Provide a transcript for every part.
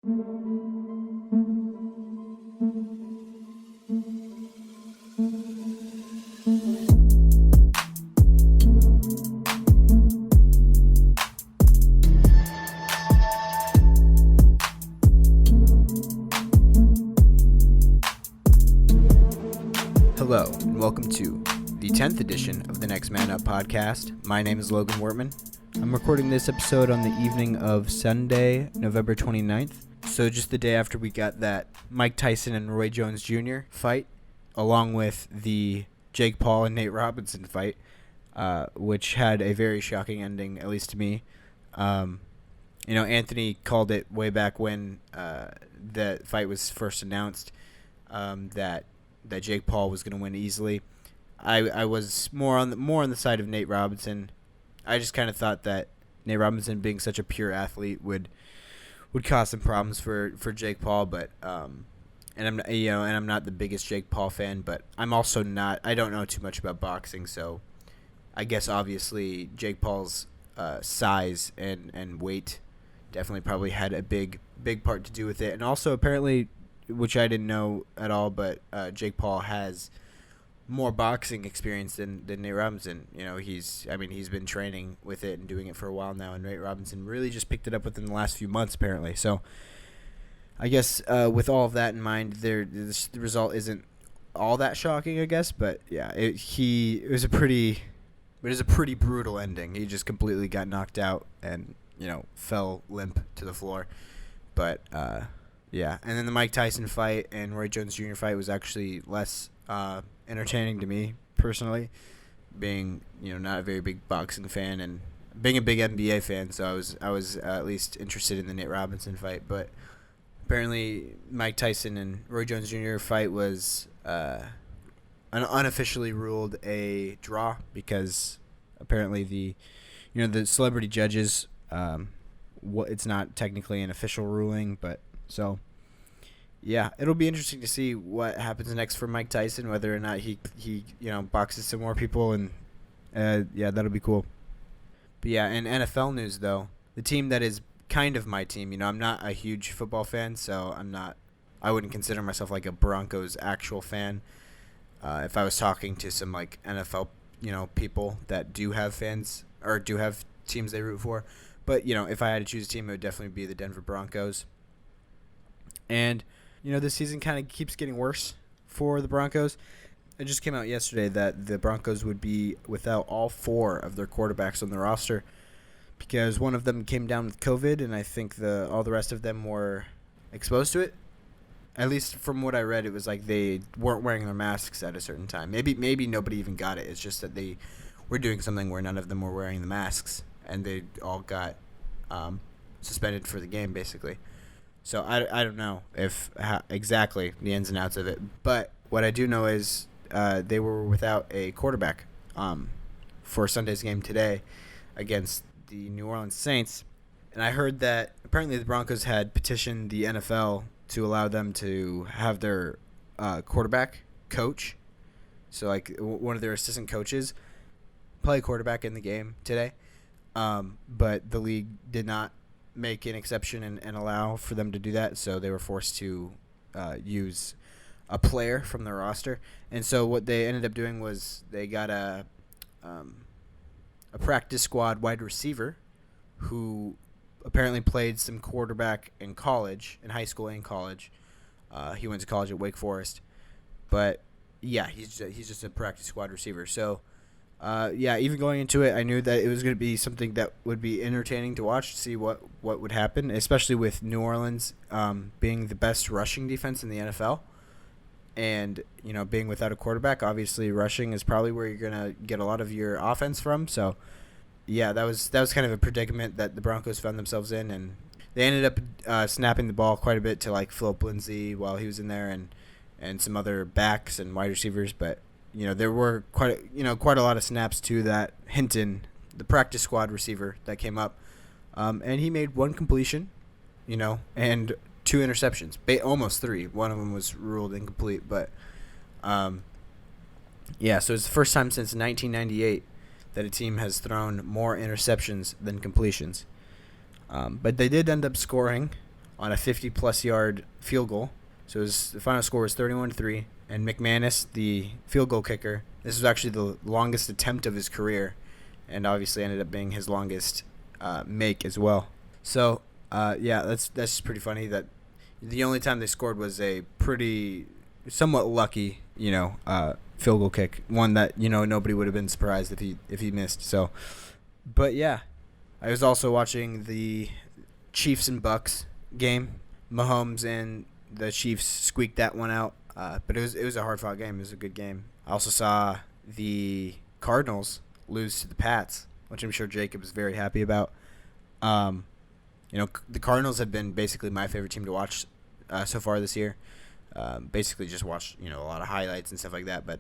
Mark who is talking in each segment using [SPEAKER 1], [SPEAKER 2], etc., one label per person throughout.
[SPEAKER 1] Hello, and welcome to the 10th edition of the Next Man Up podcast. My name is Logan Wortman. I'm recording this episode on the evening of Sunday, November 29th. So just the day after we got that Mike Tyson and Roy Jones Jr. fight, along with the Jake Paul and Nate Robinson fight, which had a very shocking ending, at least to me. Anthony called it way back when the fight was first announced, that Jake Paul was going to win easily. I was more on the side of Nate Robinson. I just kind of thought that Nate Robinson, being such a pure athlete, would cause some problems for Jake Paul. But I'm not the biggest Jake Paul fan, but I'm also not. I don't know too much about boxing, so I guess obviously Jake Paul's size and weight definitely probably had a big part to do with it, and also apparently, which I didn't know at all, but Jake Paul has more boxing experience than Nate Robinson. He's been training with it and doing it for a while now, and Nate Robinson really just picked it up within the last few months, apparently. So I guess with all of that in mind, the result isn't all that shocking, I guess. But yeah, it was a pretty brutal ending. He just completely got knocked out and fell limp to the floor. But yeah, and then the Mike Tyson fight and Roy Jones Jr. fight was actually less entertaining to me personally, being not a very big boxing fan and being a big NBA fan. So I was at least interested in the Nate Robinson fight. But apparently, Mike Tyson and Roy Jones Jr. fight was unofficially ruled a draw because apparently the celebrity judges. It's not technically an official ruling, but so. Yeah, it'll be interesting to see what happens next for Mike Tyson, whether or not he boxes some more people, and that'll be cool. But yeah, in NFL news though, the team that is kind of my team, I'm not a huge football fan, so I wouldn't consider myself like a Broncos actual fan. If I was talking to some like NFL, people that do have fans or do have teams they root for, but if I had to choose a team, it would definitely be the Denver Broncos. And this season kind of keeps getting worse for the Broncos. It just came out yesterday that the Broncos would be without all 4 of their quarterbacks on the roster because one of them came down with COVID, and I think all the rest of them were exposed to it. At least from what I read, it was like they weren't wearing their masks at a certain time. Maybe nobody even got it. It's just that they were doing something where none of them were wearing the masks, and they all got suspended for the game, basically. So I don't know exactly the ins and outs of it, but what I do know is they were without a quarterback for Sunday's game today against the New Orleans Saints, and I heard that apparently the Broncos had petitioned the NFL to allow them to have their quarterback coach, so like one of their assistant coaches, play quarterback in the game today, but the league did not make an exception and allow for them to do that, so they were forced to use a player from the roster. And so what they ended up doing was they got a practice squad wide receiver who apparently played some quarterback in high school and college. He went to college at Wake Forest, but yeah, he's just a practice squad receiver. So even going into it, I knew that it was going to be something that would be entertaining to watch, to see what would happen, especially with New Orleans being the best rushing defense in the NFL. And, being without a quarterback, obviously rushing is probably where you're going to get a lot of your offense from. So, yeah, that was kind of a predicament that the Broncos found themselves in. And they ended up snapping the ball quite a bit to, like, Philip Lindsay while he was in there and some other backs and wide receivers. But there were quite a lot of snaps to that Hinton, the practice squad receiver that came up, and he made one completion, and 2 interceptions, almost 3. One of them was ruled incomplete, but so it's the first time since 1998 that a team has thrown more interceptions than completions. But they did end up scoring on a 50-plus yard field goal. So the final score was 31-3. And McManus, the field goal kicker, this was actually the longest attempt of his career, and obviously ended up being his longest make as well. So, that's pretty funny that the only time they scored was a pretty somewhat lucky, field goal kick, one that nobody would have been surprised if he missed. So, but yeah, I was also watching the Chiefs and Bucks game. Mahomes and the Chiefs squeaked that one out, but it was a hard fought game. It was a good game. I also saw the Cardinals lose to the Pats, which I'm sure Jacob is very happy about. The Cardinals have been basically my favorite team to watch so far this year. Basically just watch, a lot of highlights and stuff like that. But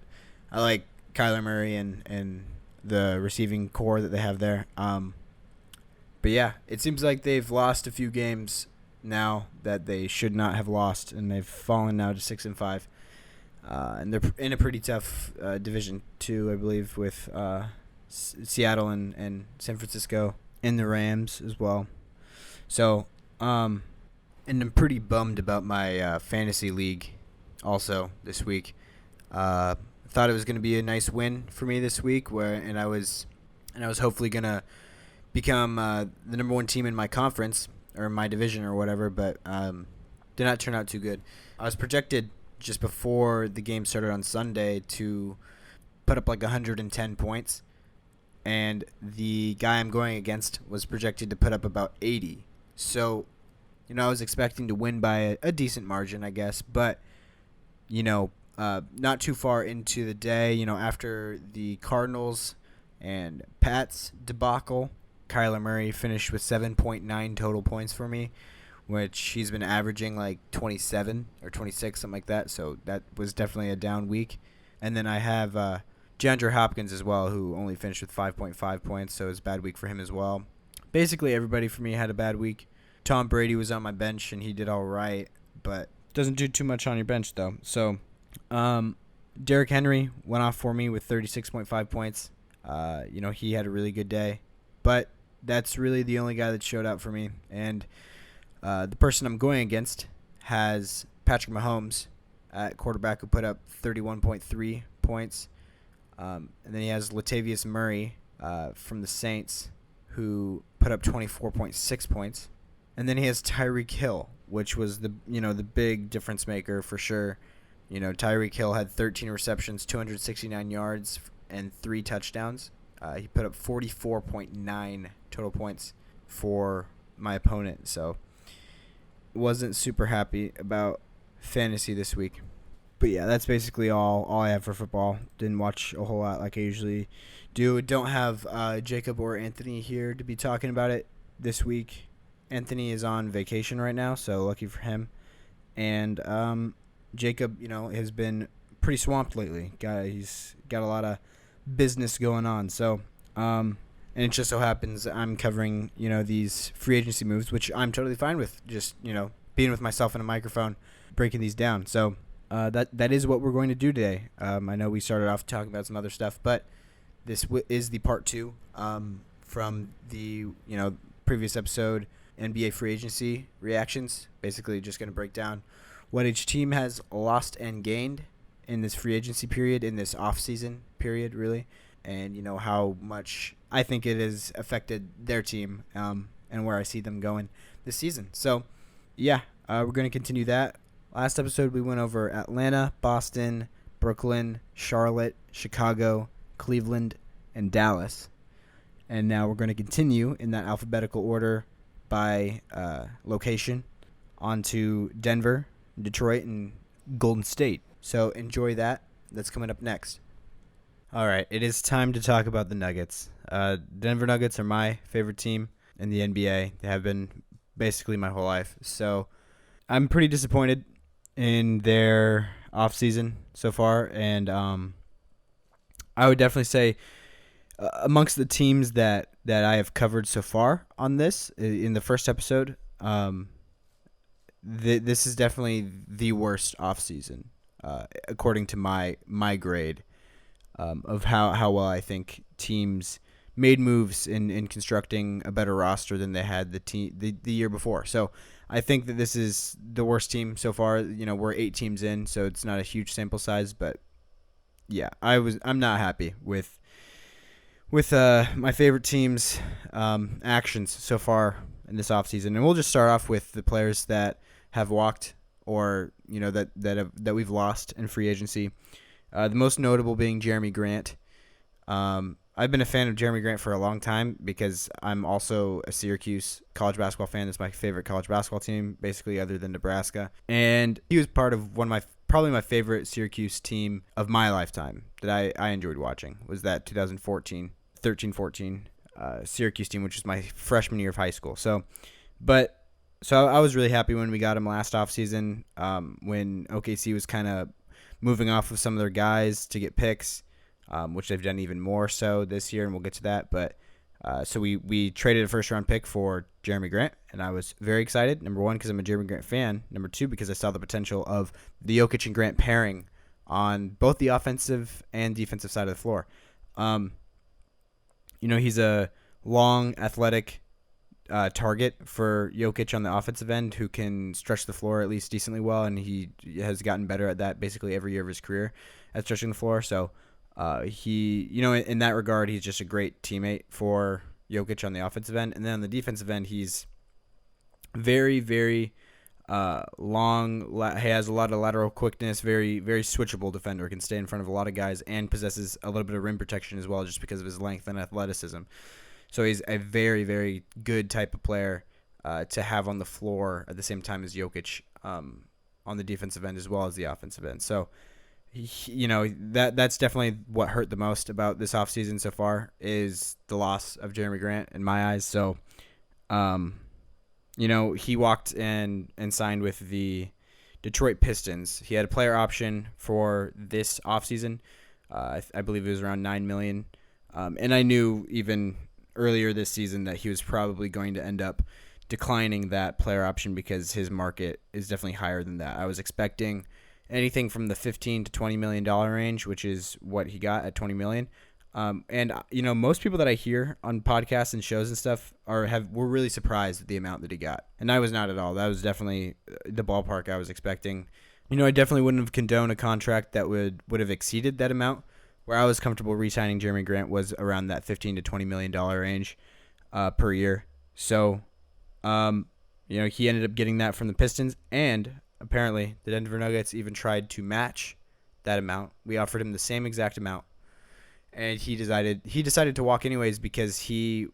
[SPEAKER 1] I like Kyler Murray and the receiving core that they have there. But yeah, it seems like they've lost a few games now that they should not have lost, and they've fallen now to 6-5. And they're in a pretty tough division too, I believe, with Seattle and San Francisco and the Rams as well. So, and I'm pretty bummed about my fantasy league also this week. Thought it was going to be a nice win for me this week, and I was hopefully going to become the number one team in my conference or my division or whatever, but did not turn out too good. I was projected just before the game started on Sunday to put up like 110 points, and the guy I'm going against was projected to put up about 80. So, I was expecting to win by a decent margin, I guess, but, not too far into the day, after the Cardinals and Pats debacle, Kyler Murray finished with 7.9 total points for me, which he's been averaging like 27 or 26, something like that. So that was definitely a down week. And then I have DeAndre Hopkins as well, who only finished with 5.5 points, so it was a bad week for him as well. Basically, everybody for me had a bad week. Tom Brady was on my bench, and he did all right, but doesn't do too much on your bench, though. So Derrick Henry went off for me with 36.5 points. He had a really good day, but that's really the only guy that showed out for me. And the person I'm going against has Patrick Mahomes at quarterback, who put up 31.3 points. And then he has Latavius Murray from the Saints, who put up 24.6 points. And then he has Tyreek Hill, which was the big difference maker for sure. Tyreek Hill had 13 receptions, 269 yards, and 3 touchdowns. He put up 44.9 total points for my opponent. So wasn't super happy about fantasy this week. But yeah, that's basically all I have for football. Didn't watch a whole lot like I usually do. Don't have Jacob or Anthony here to be talking about it this week. Anthony is on vacation right now, so lucky for him. And Jacob, has been pretty swamped lately. He's got a lot of business going on. So, and it just so happens I'm covering, these free agency moves, which I'm totally fine with. Just, being with myself in a microphone, breaking these down. So that is what we're going to do today. I know we started off talking about some other stuff, but this is the part 2 from the, previous episode, NBA free agency reactions. Basically just going to break down what each team has lost and gained in this free agency period, in this off-season period, really, and, how much I think it has affected their team and where I see them going this season. So, yeah, we're going to continue that. Last episode, we went over Atlanta, Boston, Brooklyn, Charlotte, Chicago, Cleveland, and Dallas. And now we're going to continue in that alphabetical order by location onto Denver, Detroit, and Golden State. So enjoy that. That's coming up next. All right, it is time to talk about the Nuggets. Denver Nuggets are my favorite team in the NBA. They have been basically my whole life. So I'm pretty disappointed in their offseason so far. And I would definitely say amongst the teams that I have covered so far on this, in the first episode, this is definitely the worst offseason, according to my grade of how well I think teams made moves in constructing a better roster than they had the year before. So I think that this is the worst team so far. We're 8 teams in, so it's not a huge sample size, but yeah, I'm not happy with my favorite team's actions so far in this offseason. And we'll just start off with the players that have walked or that we've lost in free agency. The most notable being Jeremy Grant. I've been a fan of Jeremy Grant for a long time because I'm also a Syracuse college basketball fan. That's my favorite college basketball team, basically, other than Nebraska. And he was part of probably my favorite Syracuse team of my lifetime that I enjoyed watching, was that 2014 13-14 Syracuse team, which was my freshman year of high school. So I was really happy when we got him last offseason, when OKC was kind of moving off of some of their guys to get picks, which they've done even more so this year, and we'll get to that. But so we traded a first-round pick for Jeremy Grant, and I was very excited, number one, because I'm a Jeremy Grant fan, number two, because I saw the potential of the Jokic and Grant pairing on both the offensive and defensive side of the floor. He's a long, athletic target for Jokic on the offensive end who can stretch the floor at least decently well, and he has gotten better at that basically every year of his career at stretching the floor. So in that regard, he's just a great teammate for Jokic on the offensive end. And then on the defensive end, he's very, very long. He has a lot of lateral quickness, very, very switchable defender, can stay in front of a lot of guys, and possesses a little bit of rim protection as well just because of his length and athleticism. So he's a very, very good type of player to have on the floor at the same time as Jokic on the defensive end as well as the offensive end. So, that's definitely what hurt the most about this offseason so far is the loss of Jeremy Grant in my eyes. So, he walked and signed with the Detroit Pistons. He had a player option for this offseason. I believe it was around $9 million. And I knew even earlier this season that he was probably going to end up declining that player option because his market is definitely higher than that. I was expecting anything from the $15 to $20 million range, which is what he got at $20 million. And most people that I hear on podcasts and shows and stuff were really surprised at the amount that he got, and I was not at all. That was definitely the ballpark I was expecting. I definitely wouldn't have condoned a contract that would have exceeded that amount. Where I was comfortable re-signing Jeremy Grant was around that $15 to $20 million range per year. So, he ended up getting that from the Pistons, and apparently the Denver Nuggets even tried to match that amount. We offered him the same exact amount, and he decided to walk anyways because he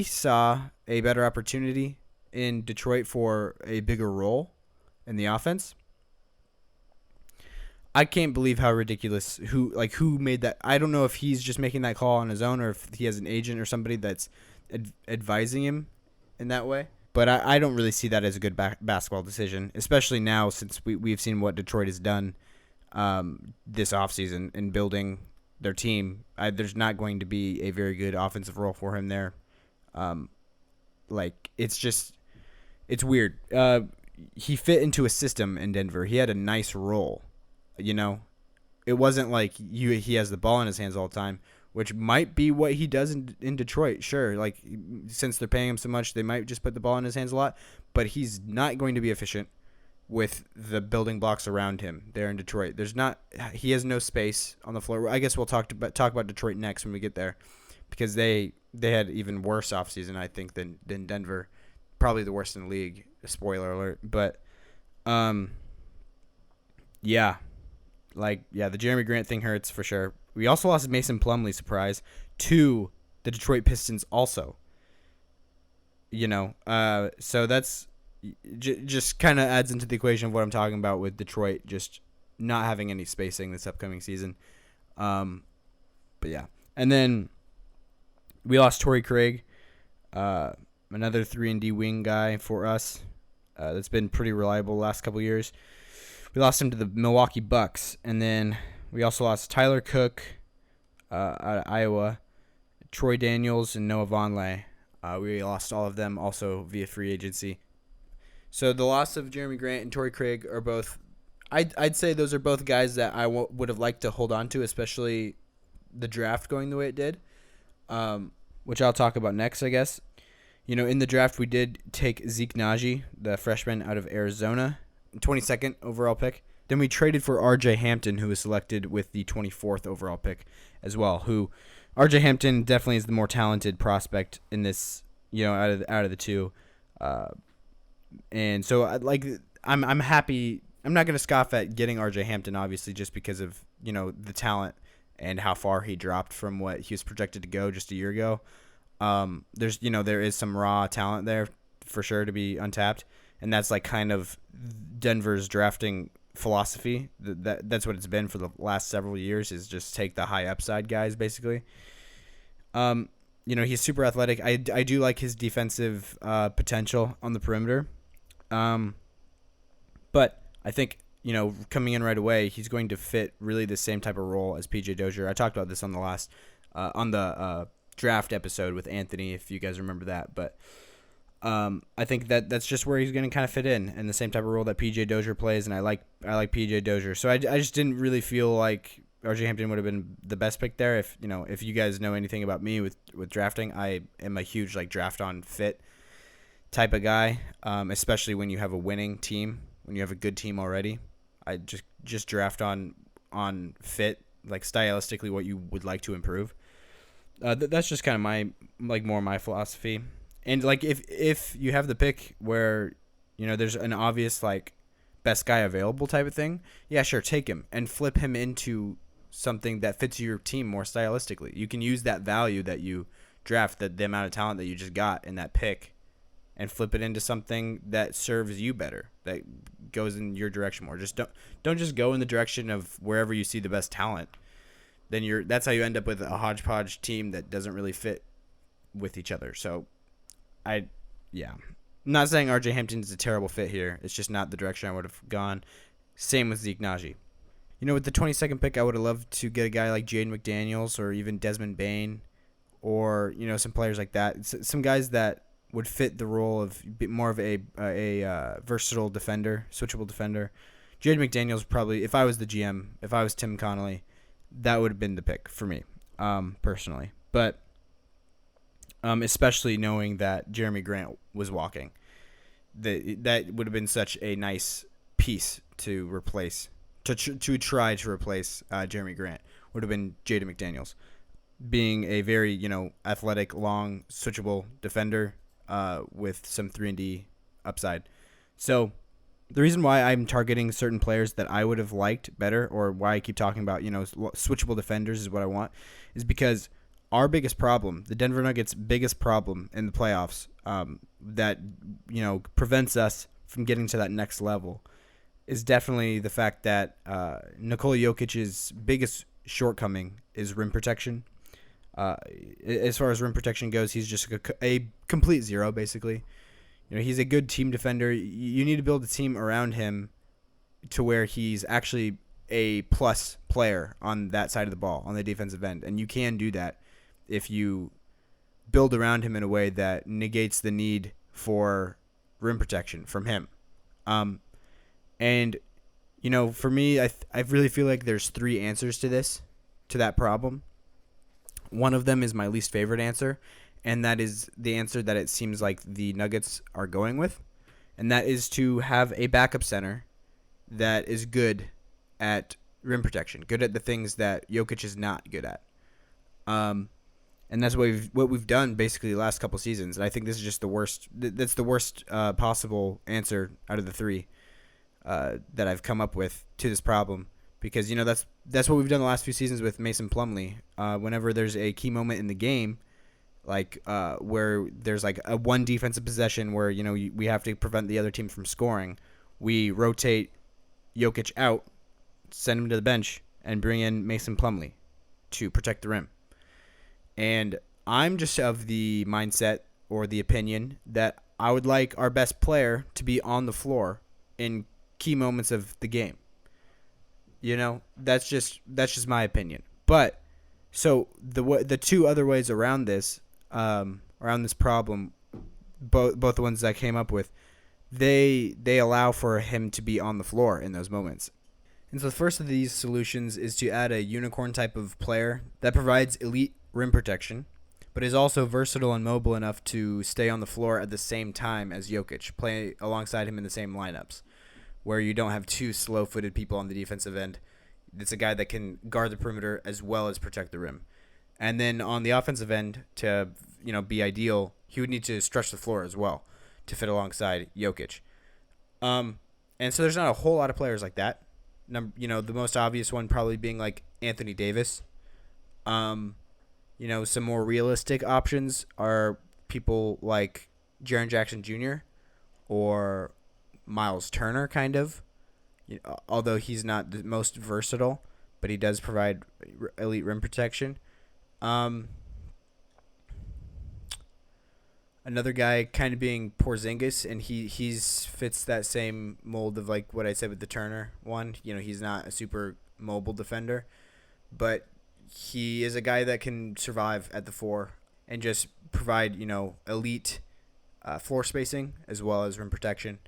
[SPEAKER 1] saw a better opportunity in Detroit for a bigger role in the offense. I can't believe how ridiculous who made that. I don't know if he's just making that call on his own or if he has an agent or somebody that's advising him in that way. But I don't really see that as a good basketball decision, especially now since we've seen what Detroit has done this offseason in building their team. There's not going to be a very good offensive role for him there. It's weird. He fit into a system in Denver. He had a nice role. It wasn't like he has the ball in his hands all the time, which might be what he does in Detroit. Sure, since they're paying him so much, they might just put the ball in his hands a lot. But he's not going to be efficient with the building blocks around him there in Detroit. He has no space on the floor. I guess we'll talk about Detroit next when we get there, because they had even worse offseason, I think, than Denver. Probably the worst in the league. Spoiler alert. But the Jeremy Grant thing hurts for sure. We also lost Mason Plumlee, surprise, to the Detroit Pistons also. So that's just kind of adds into the equation of what I'm talking about with Detroit just not having any spacing this upcoming season. But yeah. And then we lost Torrey Craig, another 3-and-D wing guy for us that's been pretty reliable the last couple of years. We lost him to the Milwaukee Bucks, and then we also lost Tyler Cook out of Iowa, Troy Daniels, and Noah Vonleh. We lost all of them also via free agency. So the loss of Jeremy Grant and Torrey Craig are both, I'd say those are both guys that I would have liked to hold on to, especially the draft going the way it did, which I'll talk about next, I guess. In the draft, we did take Zeke Naji, the freshman out of Arizona, 22nd overall pick. Then we traded for R.J. Hampton, who was selected with the 24th overall pick as well. Who R.J. Hampton definitely is the more talented prospect in this, out of the two. And so I'm happy. I'm not going to scoff at getting R.J. Hampton, obviously, just because of the talent and how far he dropped from what he was projected to go just a year ago. There is some raw talent there for sure to be untapped, and that's like kind of Denver's drafting philosophy. That's what it's been for the last several years, is just take the high upside guys basically. He's super athletic. I do like his defensive potential on the perimeter. But I think coming in right away, he's going to fit really the same type of role as PJ Dozier. I talked about this on the last draft episode with Anthony, if you guys remember that. But I think that's just where he's going to kind of fit in the same type of role that PJ Dozier plays, and I like PJ Dozier. So I just didn't really feel like RJ Hampton would have been the best pick there. If you guys know anything about me with drafting, I am a huge draft on fit type of guy, especially when you have a winning team, when you have a good team already. I just draft on fit, stylistically what you would like to improve. That's just kind of my philosophy. And if you have the pick where there's an obvious best guy available type of thing, yeah, sure, take him and flip him into something that fits your team more stylistically. You can use that value that you draft, the amount of talent that you just got in that pick, and flip it into something that serves you better, that goes in your direction more. Just don't just go in the direction of wherever you see the best talent. Then that's how you end up with a hodgepodge team that doesn't really fit with each other. So I'm not saying RJ Hampton is a terrible fit here. It's just not the direction I would have gone. Same with Zeke Naji. With the 22nd pick, I would have loved to get a guy like Jaden McDaniels or even Desmond Bane, or some players like that. Some guys that would fit the role of more of a versatile defender, switchable defender. Jaden McDaniels probably, if I was the GM, if I was Tim Connolly, that would have been the pick for me, personally. But especially knowing that Jeremy Grant was walking, that would have been such a nice piece to replace, to try to replace Jeremy Grant, would have been Jaden McDaniels, being a very athletic, long, switchable defender with some 3-and-D upside. So the reason why I'm targeting certain players that I would have liked better, or why I keep talking about switchable defenders is what I want, is because our biggest problem, the Denver Nuggets' biggest problem in the playoffs, that prevents us from getting to that next level, is definitely the fact that Nikola Jokic's biggest shortcoming is rim protection. As far as rim protection goes, he's just a complete zero, basically. He's a good team defender. You need to build a team around him to where he's actually a plus player on that side of the ball, on the defensive end. And you can do that if you build around him in a way that negates the need for rim protection from him. And for me, I really feel like there's 3 answers to that problem. One of them is my least favorite answer, and that is the answer that it seems like the Nuggets are going with, and that is to have a backup center that is good at rim protection, good at the things that Jokic is not good at. And that's what we've done basically the last couple seasons, and I think this is just the worst. That's the worst possible answer out of the 3 that I've come up with to this problem. Because that's what we've done the last few seasons with Mason Plumlee. Whenever there's a key moment in the game, where there's a one defensive possession where we have to prevent the other team from scoring, we rotate Jokic out, send him to the bench, and bring in Mason Plumlee to protect the rim. And I'm just of the mindset or the opinion that I would like our best player to be on the floor in key moments of the game. That's just my opinion. But so the 2 other ways around this problem, both the ones that I came up with, they allow for him to be on the floor in those moments. And so the first of these solutions is to add a unicorn type of player that provides elite rim protection, but is also versatile and mobile enough to stay on the floor at the same time as Jokic, play alongside him in the same lineups, where you don't have two slow-footed people on the defensive end. It's a guy that can guard the perimeter as well as protect the rim. And then on the offensive end, to be ideal, he would need to stretch the floor as well to fit alongside Jokic. And so there's not a whole lot of players like that. The most obvious one probably being like Anthony Davis. Some more realistic options are people like Jaren Jackson Jr. or Miles Turner, kind of. Although he's not the most versatile, but he does provide elite rim protection. Another guy kind of being Porzingis, and he's fits that same mold of like what I said with the Turner one. He's not a super mobile defender, but he is a guy that can survive at the 4 and just provide elite floor spacing as well as rim protection.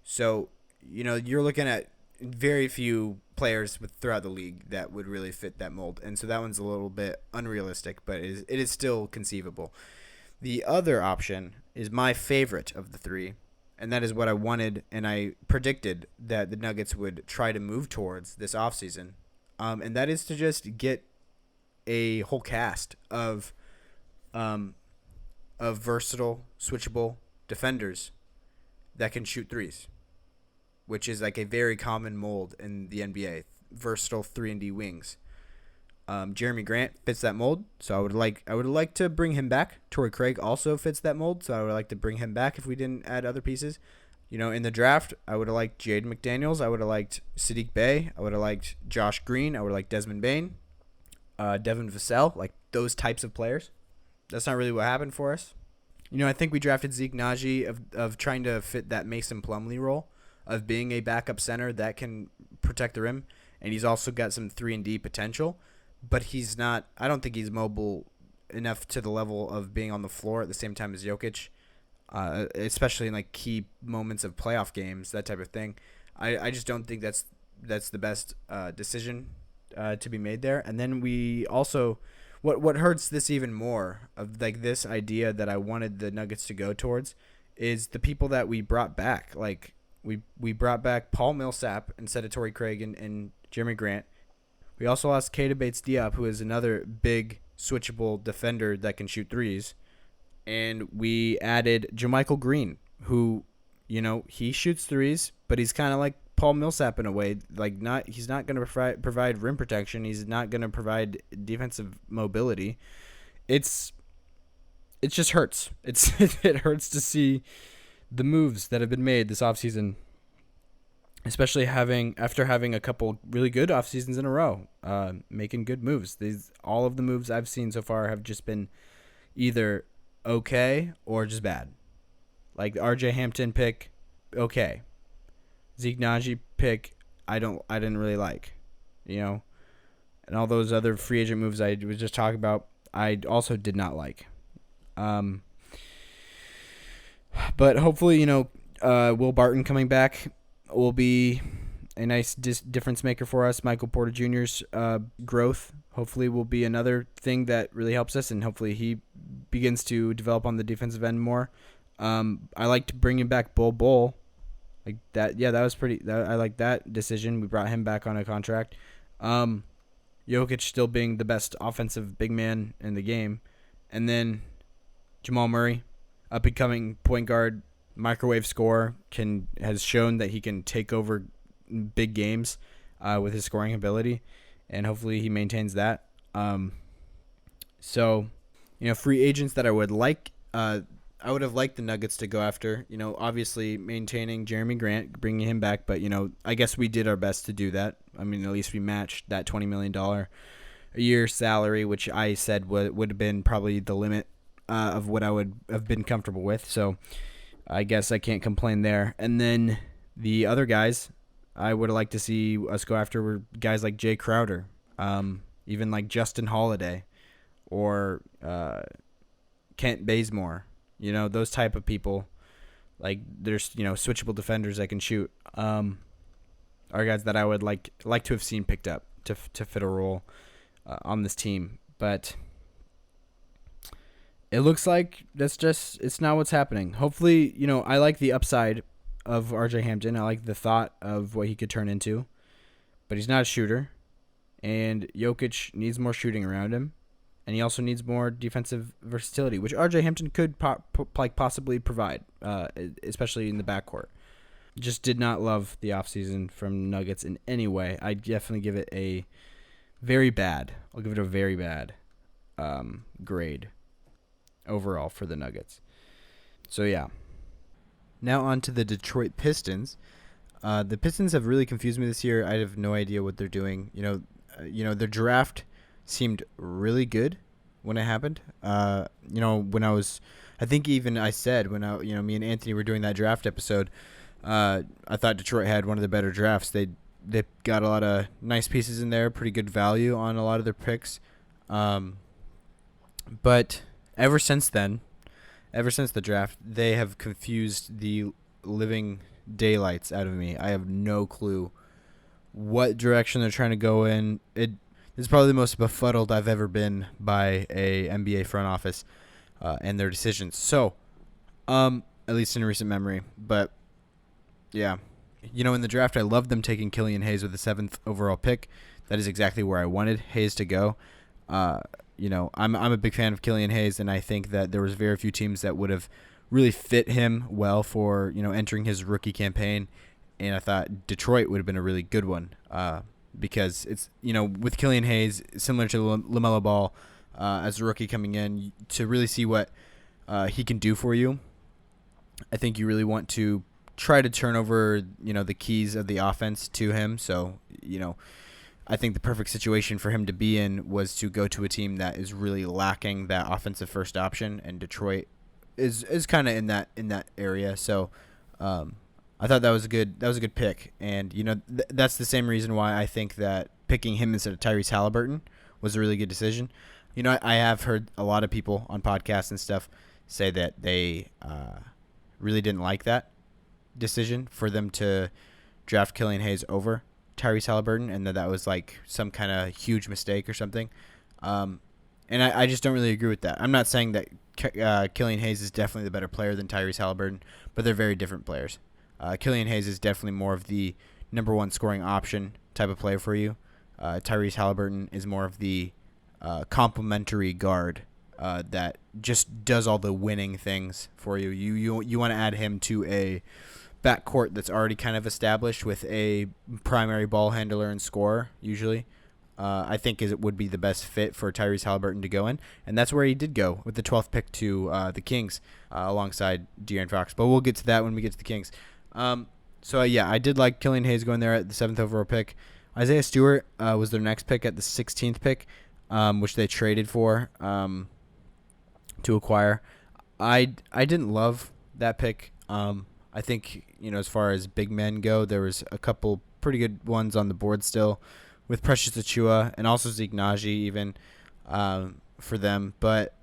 [SPEAKER 1] So you're looking at very few players throughout the league that would really fit that mold, and so that one's a little bit unrealistic, but it is still conceivable. The other option is my favorite of the three, and that is what I wanted and I predicted that the Nuggets would try to move towards this offseason, and that is to just get a whole cast of versatile, switchable defenders that can shoot threes, which is like a very common mold in the NBA, versatile 3-and-D wings. Jeremy Grant fits that mold, so I would like to bring him back. Torrey Craig also fits that mold, so I would like to bring him back if we didn't add other pieces. In the draft, I would have liked Jaden McDaniels. I would have liked Sadiq Bey. I would have liked Josh Green. I would have liked Desmond Bane, Devin Vassell, like those types of players. That's not really what happened for us. I think we drafted Zeke Naji of trying to fit that Mason Plumlee role of being a backup center that can protect the rim, and he's also got some 3-and-D potential. But he's not. I don't think he's mobile enough to the level of being on the floor at the same time as Jokic, especially in like key moments of playoff games, that type of thing. I just don't think that's the best decision to be made there. And then we also, what hurts this even more of like this idea that I wanted the Nuggets to go towards is the people that we brought back. Like we brought back Paul Millsap instead of Torrey Craig and Jeremy Grant. We also lost Keita Bates-Diop, who is another big switchable defender that can shoot threes. And we added JaMychal Green, who, he shoots threes, but he's kind of like Paul Millsap in a way. Like he's not going to provide rim protection. He's not going to provide defensive mobility. It just hurts. It hurts to see the moves that have been made this offseason, especially after having a couple really good off seasons in a row, making good moves. All of the moves I've seen so far have just been either okay or just bad. Like the RJ Hampton pick, okay. Zeke Naji pick, I didn't really like, and all those other free agent moves I was just talking about, I also did not like. But hopefully, Will Barton coming back will be a nice difference maker for us. Michael Porter Jr.'s growth hopefully will be another thing that really helps us, and hopefully he begins to develop on the defensive end more. I liked bringing back Bull. Like that, yeah, that was pretty. I like that decision. We brought him back on a contract. Jokic still being the best offensive big man in the game, and then Jamal Murray, up and coming point guard, microwave scorer, has shown that he can take over big games with his scoring ability, and hopefully he maintains that. So, free agents that I would like, I would have liked the Nuggets to go after, obviously maintaining Jeremy Grant, bringing him back, but, I guess we did our best to do that. I mean, at least we matched that $20 million a year salary, which I said would have been probably the limit of what I would have been comfortable with. So I guess I can't complain there. And then the other guys I would have liked to see us go after were guys like Jay Crowder, even like Justin Holiday or Kent Bazemore. Those type of people, like there's, switchable defenders that can shoot, are guys that I would like to have seen picked up to fit a role on this team. But it looks like it's not what's happening. Hopefully, I like the upside of RJ Hampton. I like the thought of what he could turn into, but he's not a shooter, and Jokic needs more shooting around him, and he also needs more defensive versatility, which RJ Hampton could possibly provide, especially in the backcourt. Just did not love the offseason from Nuggets in any way. I definitely give it a very bad. I'll give it a very bad grade overall for the Nuggets. So yeah. Now on to the Detroit Pistons. The Pistons have really confused me this year. I have no idea what they're doing. Their draft seemed really good when it happened. When I think even I said when me and Anthony were doing that draft episode, I thought Detroit had one of the better drafts. They got a lot of nice pieces in there, pretty good value on a lot of their picks. But ever since the draft, they have confused the living daylights out of me. I have no clue what direction they're trying to go in. It is probably the most befuddled I've ever been by a NBA front office and their decisions. So, at least in recent memory. But yeah, in the draft, I loved them taking Killian Hayes with the 7th overall pick. That is exactly where I wanted Hayes to go. I'm a big fan of Killian Hayes, and I think that there was very few teams that would have really fit him well for entering his rookie campaign, and I thought Detroit would have been a really good one because it's with Killian Hayes, similar to LaMelo Ball as a rookie coming in, to really see what he can do for you. I think you really want to try to turn over the keys of the offense to him. So I think the perfect situation for him to be in was to go to a team that is really lacking that offensive first option, and Detroit is kind of in that area. So I thought that was a good pick, and that's the same reason why I think that picking him instead of Tyrese Halliburton was a really good decision. I have heard a lot of people on podcasts and stuff say that they really didn't like that decision for them to draft Killian Hayes over Tyrese Halliburton, and that was like some kind of huge mistake or something. And I just don't really agree with that. I'm not saying that Killian Hayes is definitely the better player than Tyrese Halliburton, but they're very different players. Killian Hayes is definitely more of the number one scoring option type of player for you. Tyrese Halliburton is more of the complementary guard that just does all the winning things for you. You want to add him to a backcourt that's already kind of established with a primary ball handler and scorer, usually. I think it would be the best fit for Tyrese Halliburton to go in, and that's where he did go with the 12th pick to the Kings alongside De'Aaron Fox. But we'll get to that when we get to the Kings. I did like Killian Hayes going there at the 7th overall pick. Isaiah Stewart was their next pick at the 16th pick, which they traded for to acquire. I didn't love that pick. I think, as far as big men go, there was a couple pretty good ones on the board still with Precious Achiuwa and also Zeke Naji even for them. But,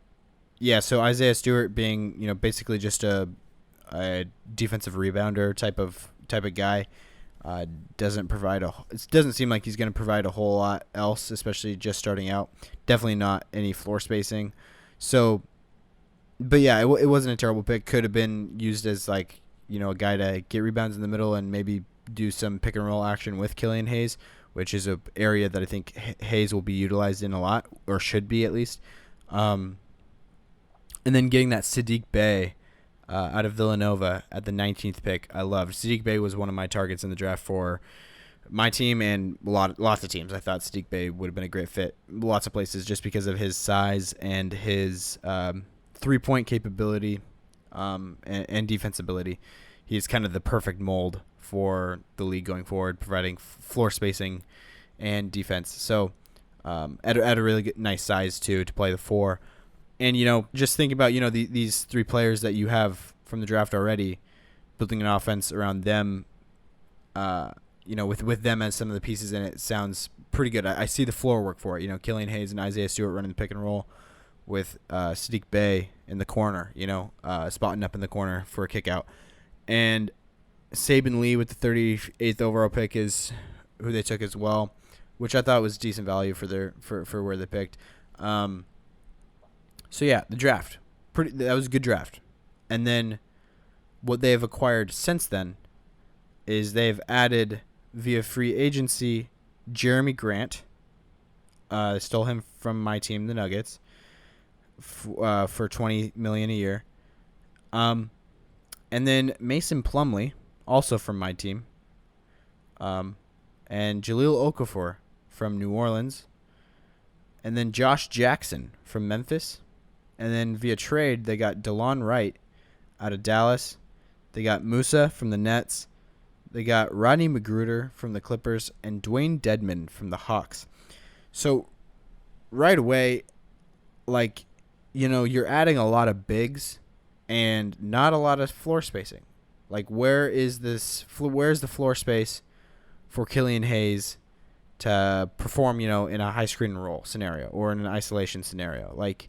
[SPEAKER 1] yeah, so Isaiah Stewart being, basically just a defensive rebounder type of guy doesn't seem like he's going to provide a whole lot else, especially just starting out. Definitely not any floor spacing. So, but, yeah, it wasn't a terrible pick. Could have been used as, like, a guy to get rebounds in the middle and maybe do some pick and roll action with Killian Hayes, which is an area that I think Hayes will be utilized in a lot, or should be at least. And then getting that Sadiq Bey out of Villanova at the 19th pick, I loved. Sadiq Bey was one of my targets in the draft for my team and lots of teams. I thought Sadiq Bey would have been a great fit. Lots of places just because of his size and his three-point capability. And defense ability. He's kind of the perfect mold for the league going forward, providing floor spacing and defense. So at a really good, nice size too to play the 4. And just think about these 3 players that you have from the draft already, building an offense around them. With them as some of the pieces in it sounds pretty good. I see the floor work for it. Killian Hayes and Isaiah Stewart running the pick and roll with Sadiq Bey in the corner, spotting up in the corner for a kick out. And Saban Lee with the 38th overall pick is who they took as well, which I thought was decent value for where they picked. So yeah, the draft. That was a good draft. And then what they have acquired since then is they've added via free agency Jeremy Grant. Stole him from my team, the Nuggets, for $20 million a year. And then Mason Plumlee, also from my team. And Jahlil Okafor from New Orleans. And then Josh Jackson from Memphis. And then via trade, they got DeLon Wright out of Dallas. They got Musa from the Nets. They got Rodney McGruder from the Clippers and Dwayne Dedmon from the Hawks. So right away, like, you're adding a lot of bigs and not a lot of floor spacing. Like, where's the floor space for Killian Hayes to perform, in a high screen and roll scenario or in an isolation scenario? Like,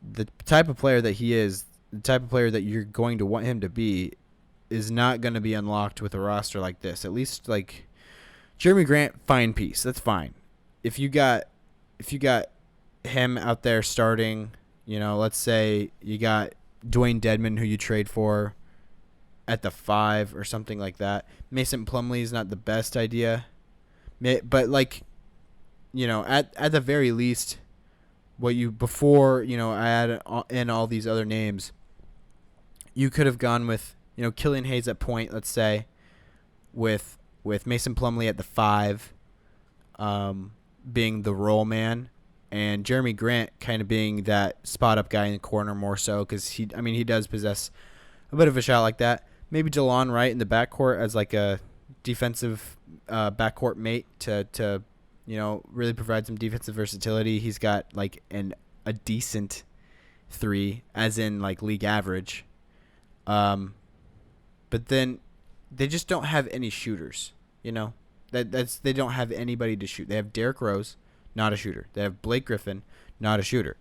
[SPEAKER 1] the type of player that he is, the type of player that you're going to want him to be, is not going to be unlocked with a roster like this. At least, like, Jeremy Grant, fine piece. That's fine. If you got him out there starting, let's say you got Dwayne Dedmon, who you trade for at the 5 or something like that. Mason Plumlee is not the best idea, but like, at the very least, before I add in all these other names, you could have gone with Killian Hayes at point, let's say, with Mason Plumlee at the 5, being the roll man, and Jeremy Grant kind of being that spot up guy in the corner more so, because he does possess a bit of a shot like that. Maybe DeLon Wright in the backcourt as like a defensive backcourt mate to really provide some defensive versatility. He's got like a decent 3, as in like league average. But then they just don't have any shooters, they don't have anybody to shoot. They have Derrick Rose, not a shooter. They have Blake Griffin, not a shooter.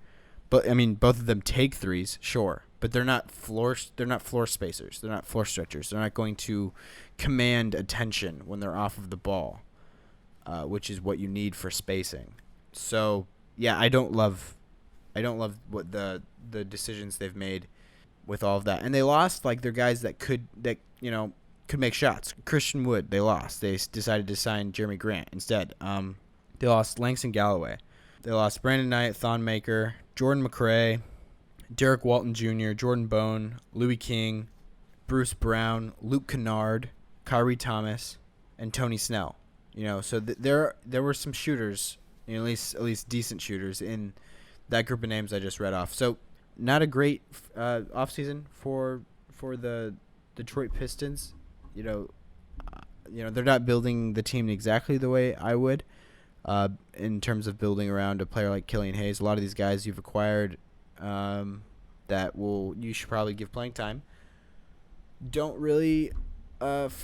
[SPEAKER 1] But both of them take threes, sure, but they're not floor spacers. They're not floor stretchers. They're not going to command attention when they're off of the ball, which is what you need for spacing. So, yeah, I don't love what the decisions they've made with all of that. And they lost like their guys that could make shots. Christian Wood, they lost. They decided to sign Jeremy Grant instead. They lost Langston Galloway. They lost Brandon Knight, Thon Maker, Jordan McRae, Derek Walton Jr., Jordan Bone, Louis King, Bruce Brown, Luke Kennard, Kyrie Thomas, and Tony Snell. So there were some shooters, at least decent shooters in that group of names I just read off. So not a great offseason for the Detroit Pistons. They're not building the team exactly the way I would, in terms of building around a player like Killian Hayes. A lot of these guys you've acquired that you should probably give playing time don't really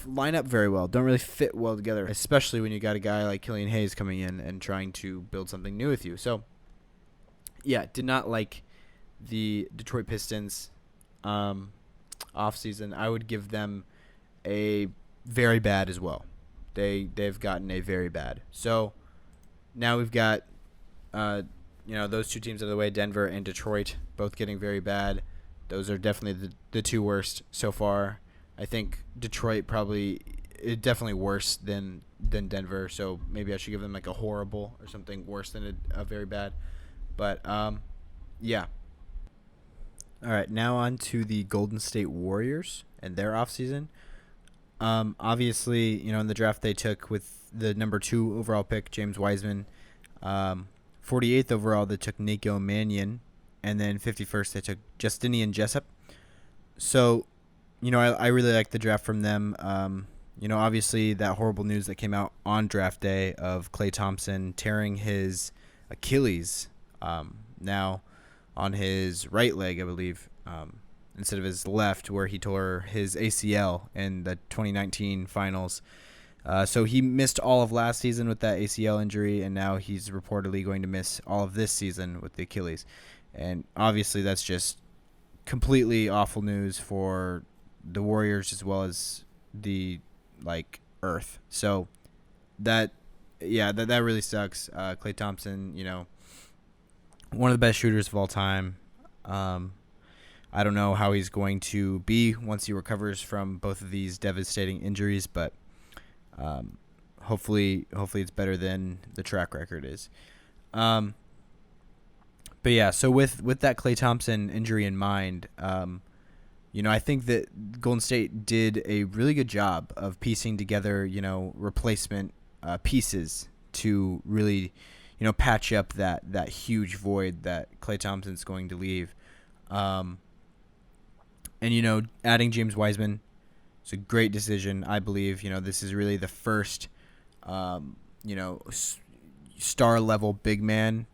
[SPEAKER 1] line up very well, don't really fit well together, especially when you got a guy like Killian Hayes coming in and trying to build something new with you. So, yeah, did not like the Detroit Pistons offseason. I would give them a very bad as well. They've gotten a very bad. So now we've got those two teams out of the way, Denver and Detroit, both getting very bad. Those are definitely the two worst so far. I think Detroit probably is definitely worse than Denver, so maybe I should give them like a horrible or something worse than a very bad. But yeah. All right, now on to the Golden State Warriors and their offseason. Obviously, in the draft they took with the number 2 overall pick, James Wiseman. 48th overall, they took Nico Mannion. And then 51st, they took Justinian Jessup. So, I really like the draft from them. Obviously that horrible news that came out on draft day of Klay Thompson tearing his Achilles, now on his right leg, I believe, instead of his left, where he tore his ACL in the 2019 finals. So he missed all of last season with that ACL injury, and now he's reportedly going to miss all of this season with the Achilles. And obviously that's just completely awful news for the Warriors as well as the Earth. So that really sucks. Klay Thompson, one of the best shooters of all time. I don't know how he's going to be once he recovers from both of these devastating injuries, but hopefully it's better than the track record is. But yeah, so with that Klay Thompson injury in mind, I think that Golden State did a really good job of piecing together, replacement pieces to really, patch up that huge void that Klay Thompson's going to leave. And adding James Wiseman, it's a great decision, I believe. This is really the first, star level big man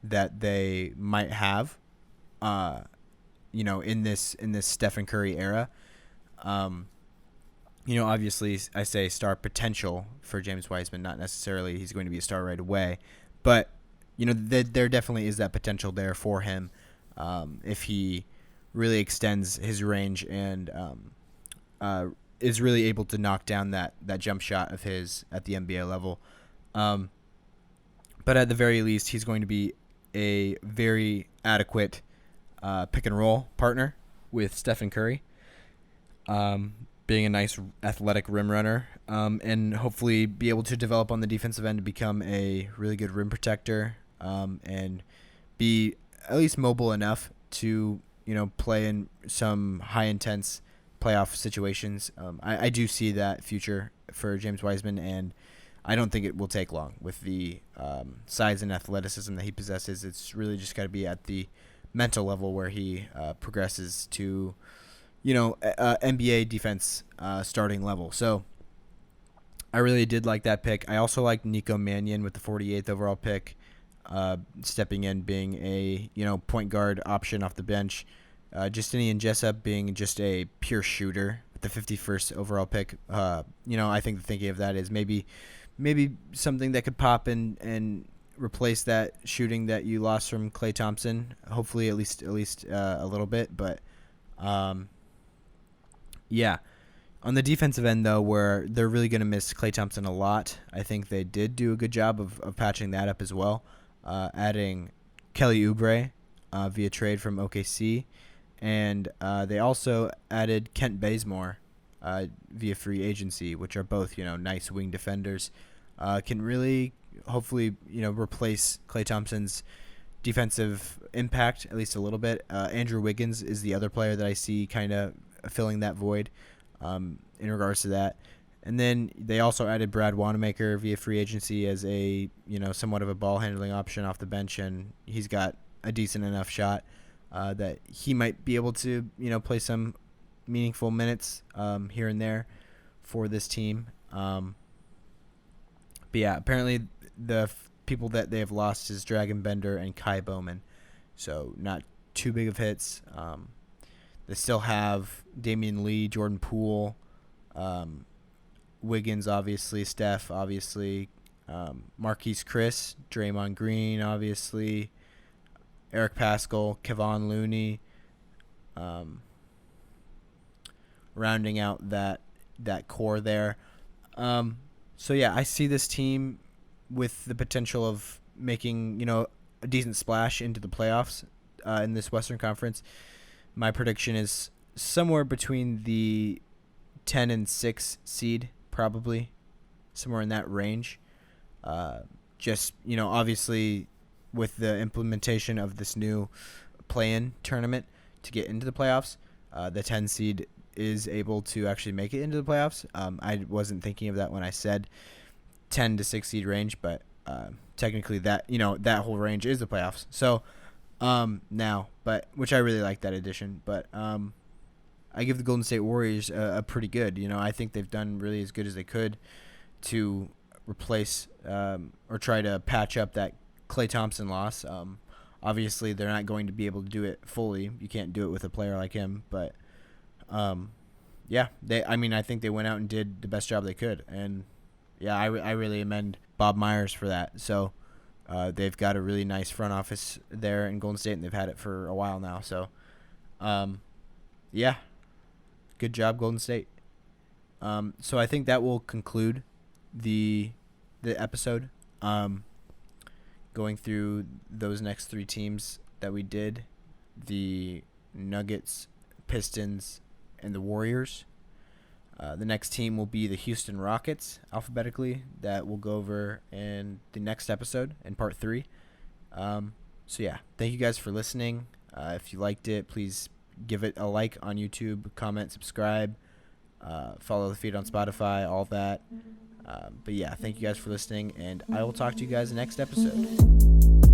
[SPEAKER 1] that they might have, in this Stephen Curry era. Obviously I say star potential for James Wiseman, not necessarily he's going to be a star right away, but there definitely is that potential there for him if he really extends his range and is really able to knock down that jump shot of his at the NBA level. But at the very least, he's going to be a very adequate pick and roll partner with Stephen Curry, being a nice athletic rim runner, and hopefully be able to develop on the defensive end to become a really good rim protector, and be at least mobile enough to play in some high intense playoff situations. I do see that future for James Wiseman, and I don't think it will take long with the size and athleticism that he possesses. It's really just got to be at the mental level where he progresses to, NBA defense starting level. So I really did like that pick. I also liked Nico Mannion with the 48th overall pick, stepping in, being a point guard option off the bench. Justinian Jessup being just a pure shooter with the 51st overall pick. I think the thinking of that is maybe something that could pop and replace that shooting that you lost from Klay Thompson. Hopefully, at least a little bit. But yeah, on the defensive end though, where they're really going to miss Klay Thompson a lot, I think they did do a good job of patching that up as well, adding Kelly Oubre via trade from OKC, and they also added Kent Bazemore via free agency, which are both nice wing defenders. Can really hopefully replace Klay Thompson's defensive impact at least a little bit. Andrew Wiggins is the other player that I see kind of filling that void in regards to that. And then they also added Brad Wanamaker via free agency as a somewhat of a ball handling option off the bench, and he's got a decent enough shot that he might be able to play some meaningful minutes here and there for this team. But yeah, apparently the people that they have lost is Dragon Bender and Kai Bowman, so not too big of hits. They still have Damian Lee, Jordan Poole, Wiggins, obviously, Steph, obviously, Marquise Chris, Draymond Green, obviously, Eric Paschall, Kevon Looney, rounding out that core there. So yeah, I see this team with the potential of making a decent splash into the playoffs in this Western Conference. My prediction is somewhere between the 10 and 6 seed, probably somewhere in that range. Just obviously with the implementation of this new play-in tournament to get into the playoffs, the 10 seed is able to actually make it into the playoffs. I wasn't thinking of that when I said 10 to 6 seed range, but technically that that whole range is the playoffs. So now, but which I really like that addition. But I give the Golden State Warriors a pretty good. I think they've done really as good as they could to replace or try to patch up that Klay Thompson loss. Obviously, they're not going to be able to do it fully. You can't do it with a player like him, but yeah, I think they went out and did the best job they could, and yeah, I really commend Bob Myers for that. So they've got a really nice front office there in Golden State, and they've had it for a while now. So yeah, good job, Golden State. So I think that will conclude the episode. Going through those next three teams that we did, the Nuggets, Pistons, and the Warriors. The next team will be the Houston Rockets, alphabetically, that we'll go over in the next episode, in part 3. So yeah, thank you guys for listening. If you liked it, please give it a like on YouTube, comment, subscribe, follow the feed on Spotify, all that. But yeah, thank you guys for listening, and I will talk to you guys next episode.